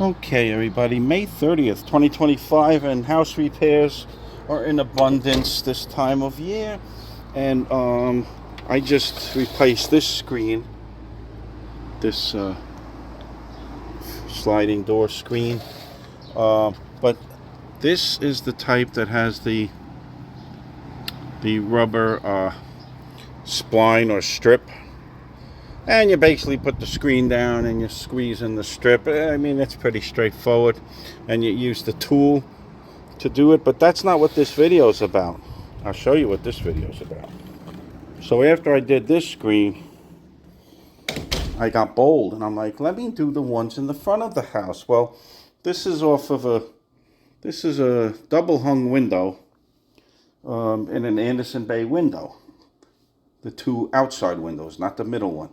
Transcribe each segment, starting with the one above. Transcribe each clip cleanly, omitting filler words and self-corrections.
Okay, everybody, May 30th, 2025, and house repairs are in abundance this time of year. And I just replaced this screen, this sliding door screen. But this is the type that has the rubber spline or strip. And you basically put the screen down and you squeeze in the strip. I mean, it's pretty straightforward. And you use the tool to do it. But that's not what this video is about. I'll show you what this video is about. So after I did this screen, I got bold. And I'm like, let me do the ones in the front of the house. Well, this is off of a double hung window in an Andersen bay window. The two outside windows, not the middle one.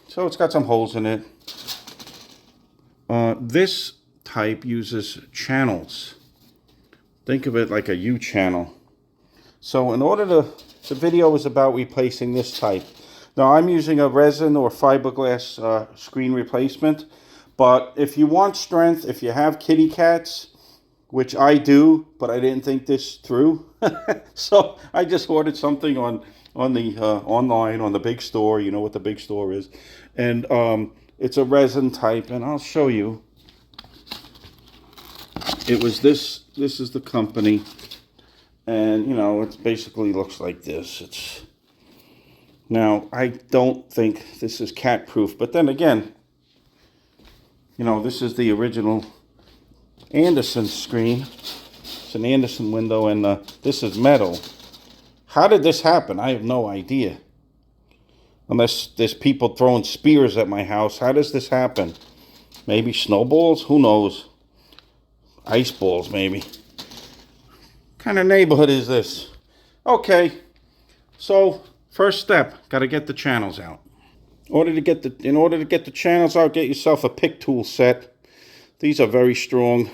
So it's got some holes in it. This type uses channels. Think of it like a U channel. So the video is about replacing this type. Now I'm using a resin or fiberglass screen replacement. But if you want strength, if you have kitty cats, which I do, but I didn't think this through. So I just ordered something on the online on the big store. You know what the big store is. And it's a resin type, and I'll show you. It was this is the company, and you know, it basically looks like this. Now I don't think this is cat proof, but then again, you know, this is the original Andersen screen. It's an Andersen window, and this is metal. How did this happen? I have no idea. Unless there's people throwing spears at my house. How does this happen? Maybe snowballs? Who knows? Ice balls, maybe. What kind of neighborhood is this? Okay, so first step, got to get the channels out. In order to get the channels out, get yourself a pick tool set. These are very strong,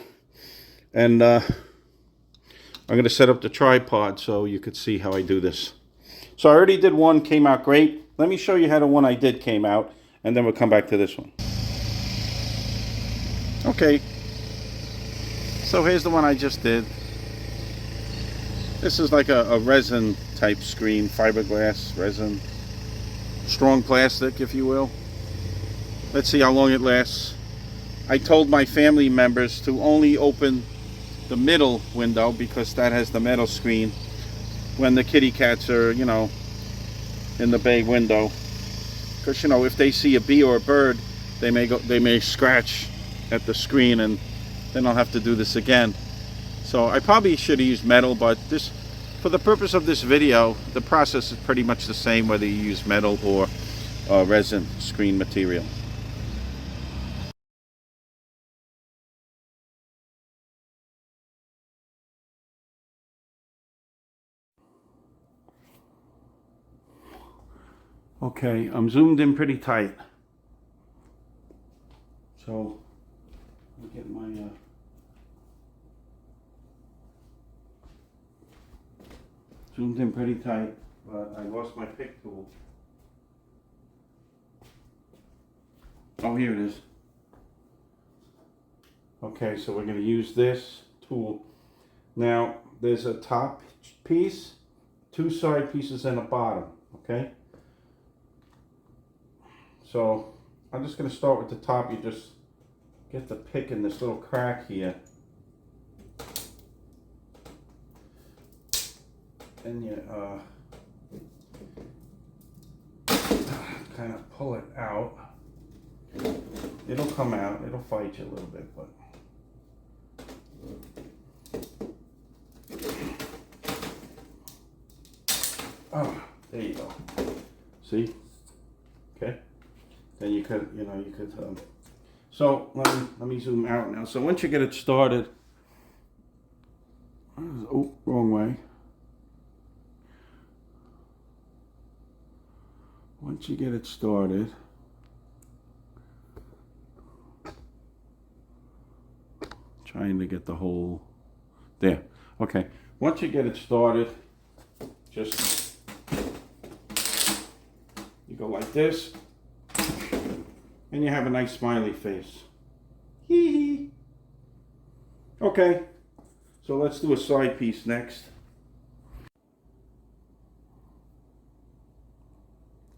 and I'm going to set up the tripod so you could see how I do this. So I already did one, came out great. Let me show you how the one I did came out, and then we'll come back to this one. Okay, so here's the one I just did. This is like a resin type screen, fiberglass, resin, strong plastic, if you will. Let's see how long it lasts. I told my family members to only open the middle window because that has the metal screen when the kitty cats are, you know, in the bay window. Because, you know, if they see a bee or a bird, they may scratch at the screen, and then I'll have to do this again. So I probably should have used metal, but this, for the purpose of this video, the process is pretty much the same whether you use metal or resin screen material. Okay, I'm zoomed in pretty tight. So, let me get my zoomed in pretty tight, but I lost my pick tool. Oh, here it is. Okay, so we're going to use this tool. Now, there's a top piece, two side pieces, and a bottom, okay? So I'm just going to start with the top. You just get the pick in this little crack here. And you kind of pull it out. It'll come out. It'll fight you a little bit, but oh, there you go. See? Okay. Then you could, so let me zoom out now. So once you get it started, oh, wrong way. Once you get it started, trying to get the whole, there. Okay. Once you get it started, just, you go like this. And you have a nice smiley face. Hee hee. Okay, so let's do a side piece next.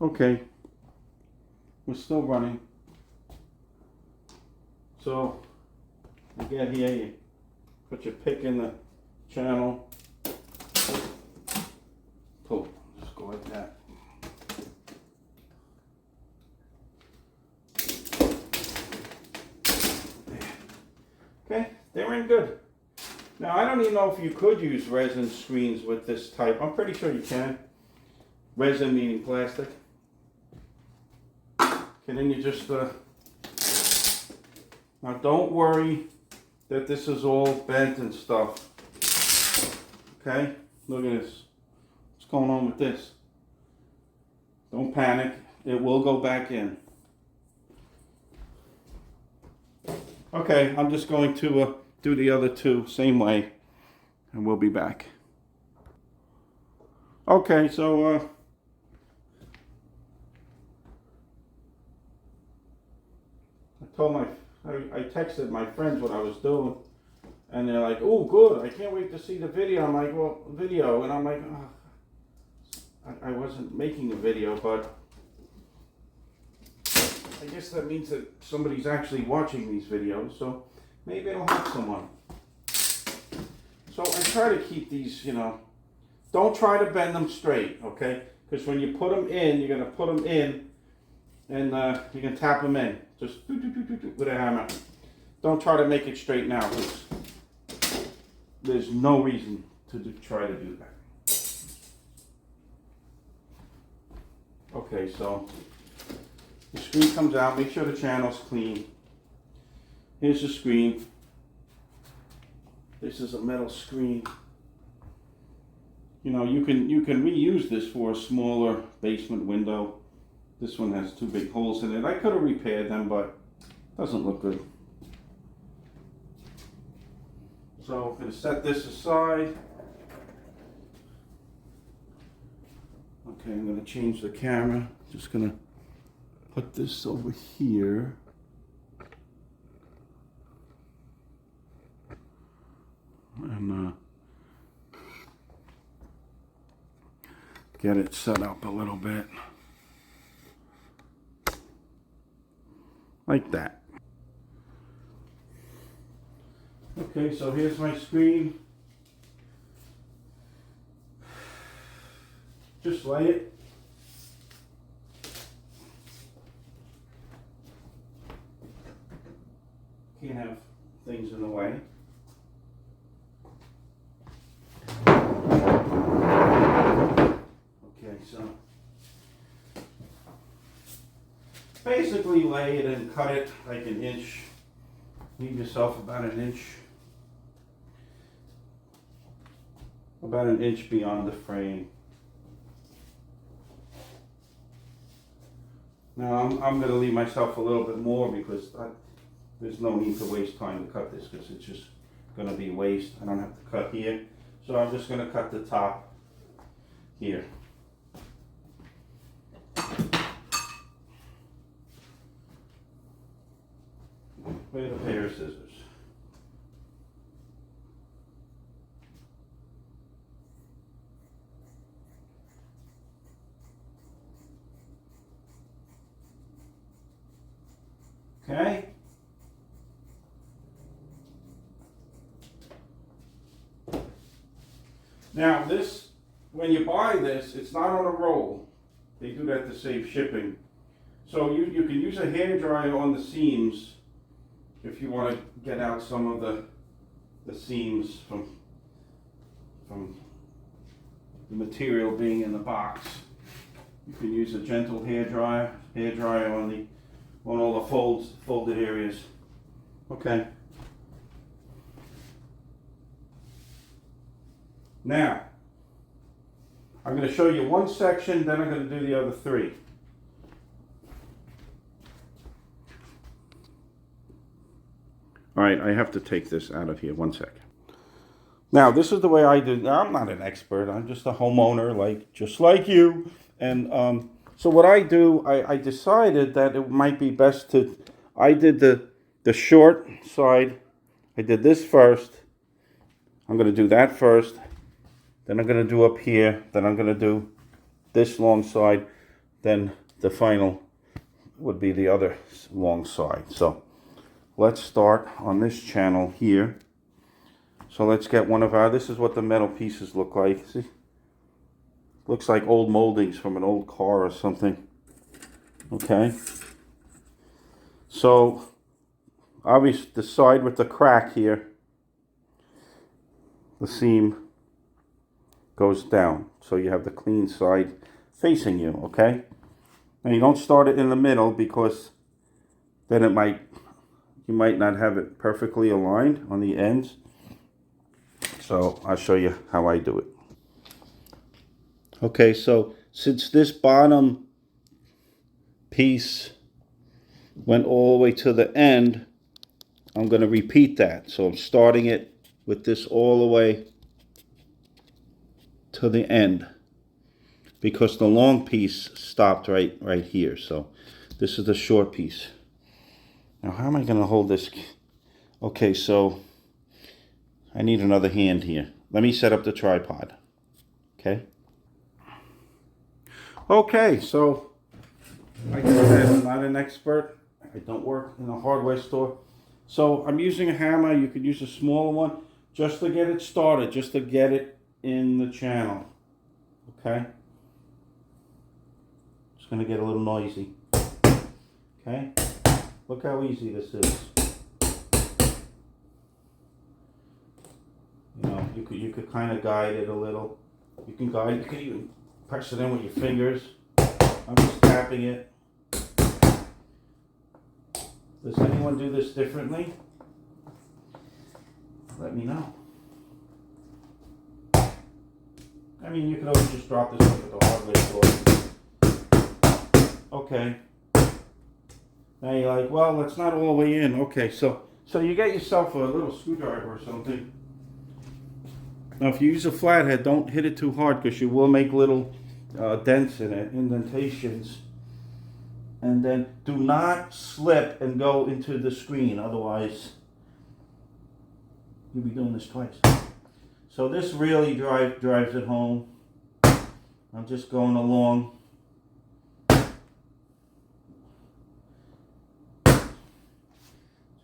Okay, we're still running. So you get here, you put your pick in the channel. Pull, just go like that. Okay, they're in good. Now I don't even know if you could use resin screens with this type. I'm pretty sure you can. Resin meaning plastic. And then you just, now don't worry that this is all bent and stuff. Okay, look at this. What's going on with this? Don't panic, it will go back in. Okay, I'm just going to do the other two same way, and we'll be back. Okay, so I texted my friends what I was doing, and they're like, "Oh, good! I can't wait to see the video." I'm like, "Well, video," and I'm like, oh, I wasn't making a video, but I guess that means that somebody's actually watching these videos, so maybe it'll help someone. So I try to keep these, you know, don't try to bend them straight, okay? Because when you put them in, you're gonna put them in, and you can tap them in. Just with a hammer. Don't try to make it straight now, because there's no reason to try to do that. Okay, so the screen comes out. Make sure the channel's clean. Here's the screen. This is a metal screen. You know, you can reuse this for a smaller basement window. This one has two big holes in it. I could have repaired them, but it doesn't look good. So I'm going to set this aside. Okay, I'm going to change the camera. Just going to put this over here. And get it set up a little bit. Like that. Okay, so here's my screen. Just lay it. Can't have things in the way. Okay, so basically lay it and cut it like an inch. Leave yourself about an inch beyond the frame. Now I'm going to leave myself a little bit more because there's no need to waste time to cut this, because it's just going to be waste. I don't have to cut here, so I'm just going to cut the top here. With a pair of scissors. Okay. Now this, when you buy this, it's not on a roll. They do that to save shipping. So you can use a hairdryer on the seams if you want to get out some of the seams from the material being in the box. You can use a gentle hairdryer on all the folded areas. Okay. Now, I'm going to show you one section, then I'm going to do the other three. All right, I have to take this out of here, 1 second. Now, this is the way I do. Now, I'm not an expert. I'm just a homeowner, just like you. And So what I do, I decided that it might be best to, I did the short side, I did this first. I'm going to do that first. Then I'm going to do up here. Then I'm going to do this long side. Then the final would be the other long side. So let's start on this channel here. So let's get one of our, this is what the metal pieces look like. See? Looks like old moldings from an old car or something. Okay. So obviously the side with the crack here, the seam goes down. So you have the clean side facing you, okay? Now you don't start it in the middle because then you might not have it perfectly aligned on the ends. So I'll show you how I do it. Okay, so since this bottom piece went all the way to the end, I'm going to repeat that. So I'm starting it with this all the way to the end because the long piece stopped right here. So this is the short piece. Now how am I going to hold this? Okay, so I need another hand here. Let me set up the tripod. Okay. Okay, so like I said, I'm not an expert. I don't work in a hardware store. So I'm using a hammer. You could use a smaller one just to get it started, just to get it in the channel. Okay? It's going to get a little noisy. Okay? Look how easy this is. You know, you could kind of guide it a little. You can even press it in with your fingers. I'm just tapping it. Does anyone do this differently? Let me know. I mean, you could always just drop this off at the hardware store. Okay. Now you're like, well, that's not all the way in. Okay, so you get yourself a little screwdriver or something. Now, if you use a flathead, don't hit it too hard because you will make little dents in it, indentations. And then do not slip and go into the screen, otherwise you'll be doing this twice. So this really drives it home. I'm just going along.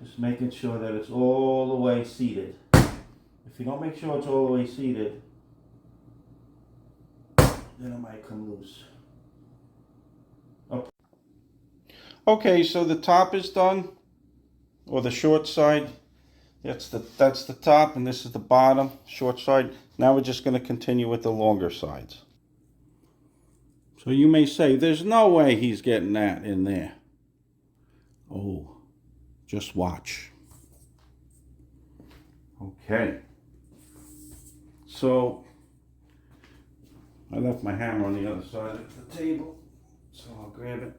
Just making sure that it's all the way seated. If you don't make sure it's all the way seated, then it might come loose. Okay, so the top is done, or the short side. That's the top, and this is the bottom, short side. Now we're just going to continue with the longer sides. So you may say, there's no way he's getting that in there. Oh, just watch. Okay. So I left my hammer on the other side of the table, so I'll grab it.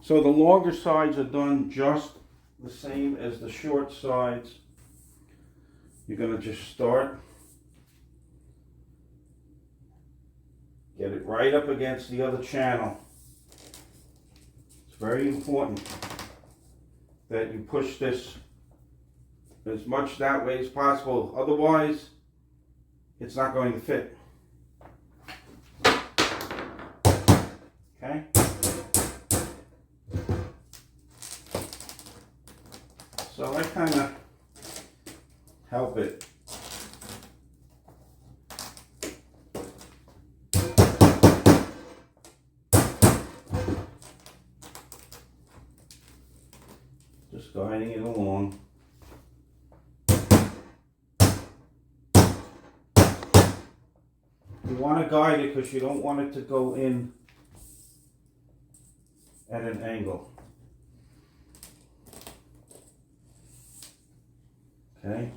So the longer sides are done just the same as the short sides. You're going to just start, get it right up against the other channel. It's very important that you push this as much that way as possible. Otherwise, it's not going to fit. Okay? So I kind of help it. Just guiding it along. You want to guide it because you don't want it to go in at an angle. Okay.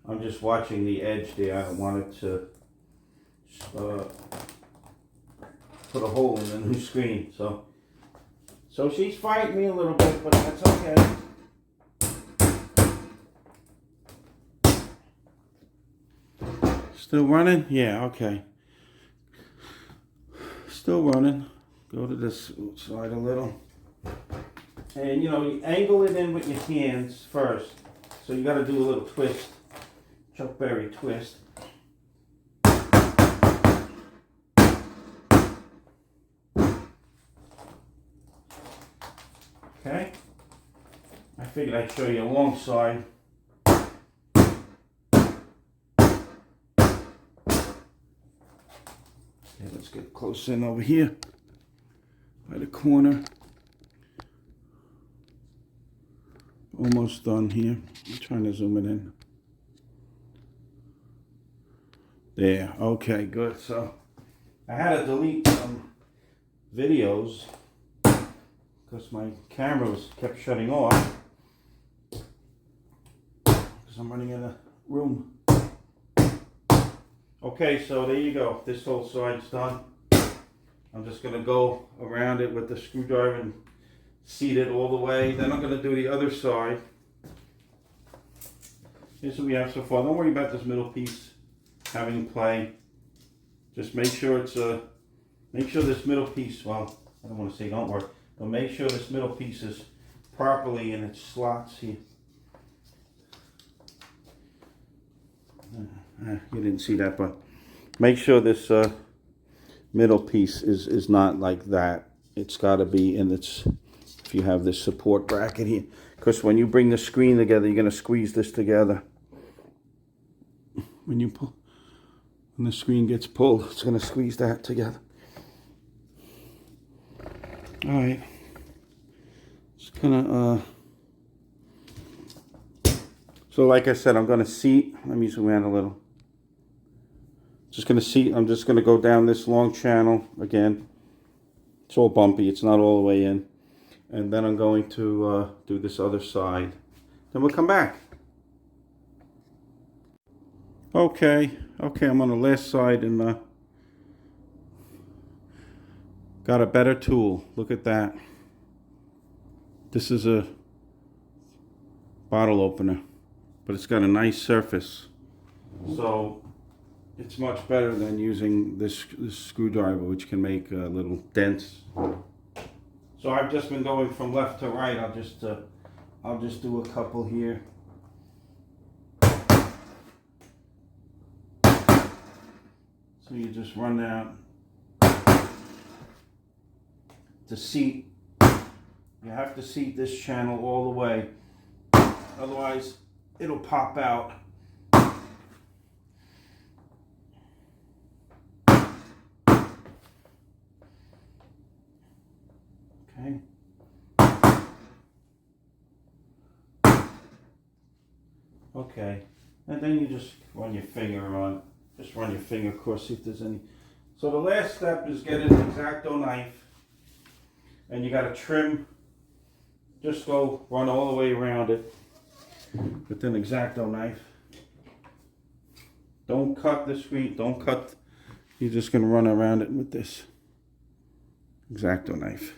I'm just watching the edge there. I don't want it to put a hole in the new screen. So she's fighting me a little bit, but that's okay. Still running? Yeah, okay. Still running. Go to this side a little. And you know, you angle it in with your hands first. So you got to do a little twist. Chuck Berry twist. Okay. I figured I'd show you a long side. Okay, let's get close in over here by the corner. Almost done here. I'm trying to zoom it in. There. Okay, good. So I had to delete some videos because my camera kept shutting off because I'm running in a room. Okay, so there you go. This whole side's done. I'm just going to go around it with the screwdriver and seat it all the way. Then I'm going to do the other side. Here's what we have so far. Don't worry about this middle piece having play. Just make sure it's make sure this middle piece, well, I don't want to say don't work, but make sure this middle piece is properly in its slots here. You didn't see that, but make sure this middle piece is not like that. It's got to be in its, if you have this support bracket here, because when you bring the screen together, you're going to squeeze this together. When you pull, when the screen gets pulled, it's going to squeeze that together. All right. Just gonna so like I said, I'm gonna seat. Let me zoom in a little. Just gonna seat. I'm just gonna go down this long channel again. It's all bumpy. It's not all the way in. And then I'm going to do this other side. Then we'll come back. Okay. I'm on the last side and got a better tool. Look at that. This is a bottle opener, but it's got a nice surface. So it's much better than using this screwdriver, which can make little dents. So I've just been going from left to right. I'll just do a couple here. So you just run out to seat. You have to seat this channel all the way, otherwise it'll pop out. Okay. Okay, and then you just run your finger on, just run your finger across, see if there's any. So the last step is get an X-Acto knife, and you got to trim. Just go run all the way around it with an X-Acto knife. Don't cut the screen. Don't cut. You're just going to run around it with this X-Acto knife.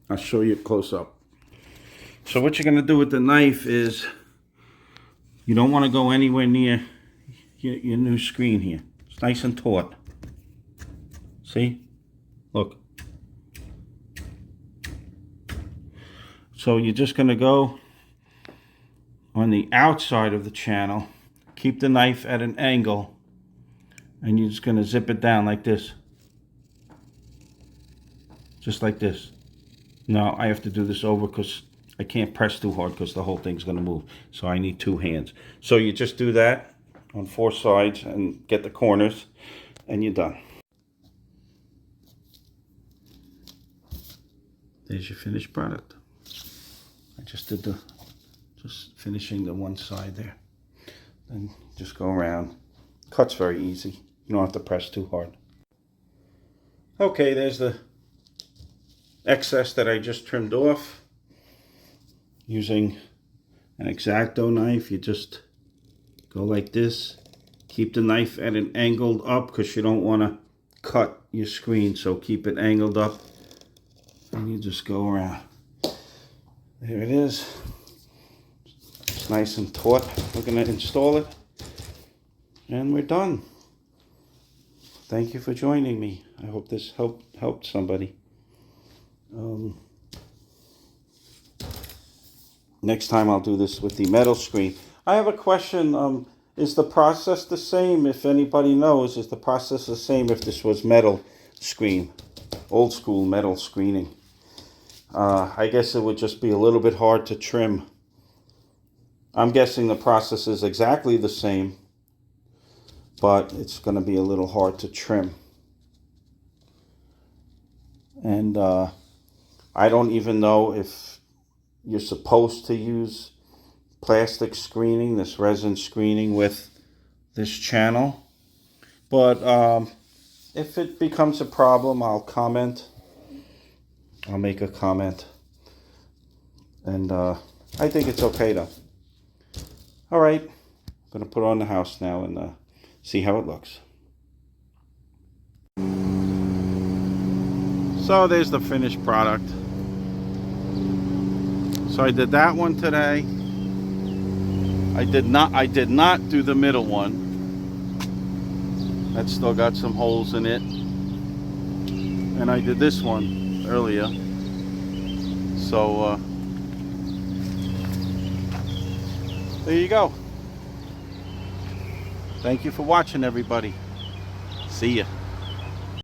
I'll show you close up. So what you're going to do with the knife is you don't want to go anywhere near your new screen here. It's nice and taut. See? Look. So you're just going to go on the outside of the channel, keep the knife at an angle, and you're just going to zip it down like this. Just like this. Now I have to do this over because I can't press too hard because the whole thing's going to move. So I need 2 hands. So you just do that on 4 sides and get the corners, and you're done. There's your finished product. I just did just finishing the one side there. Then just go around. Cut's very easy. You don't have to press too hard. Okay, there's the excess that I just trimmed off. Using an X-Acto knife, you just go like this. Keep the knife at an angled up because you don't want to cut your screen. So keep it angled up. And you just go around. There it is. It's nice and taut. We're going to install it. And we're done. Thank you for joining me. I hope this helped somebody. Next time I'll do this with the metal screen. I have a question. Is the process the same? If anybody knows, is the process the same if this was metal screen? Old school metal screening. I guess it would just be a little bit hard to trim. I'm guessing the process is exactly the same, but it's going to be a little hard to trim. And I don't even know if you're supposed to use plastic screening, this resin screening with this channel. But if it becomes a problem, I'll comment. I'll make a comment. And I think it's okay though. All right, I'm going to put it on the house now and see how it looks. So there's the finished product. So I did that one today. I did not do the middle one. That's still got some holes in it. And I did this one earlier. So there you go. Thank you for watching, everybody. See ya.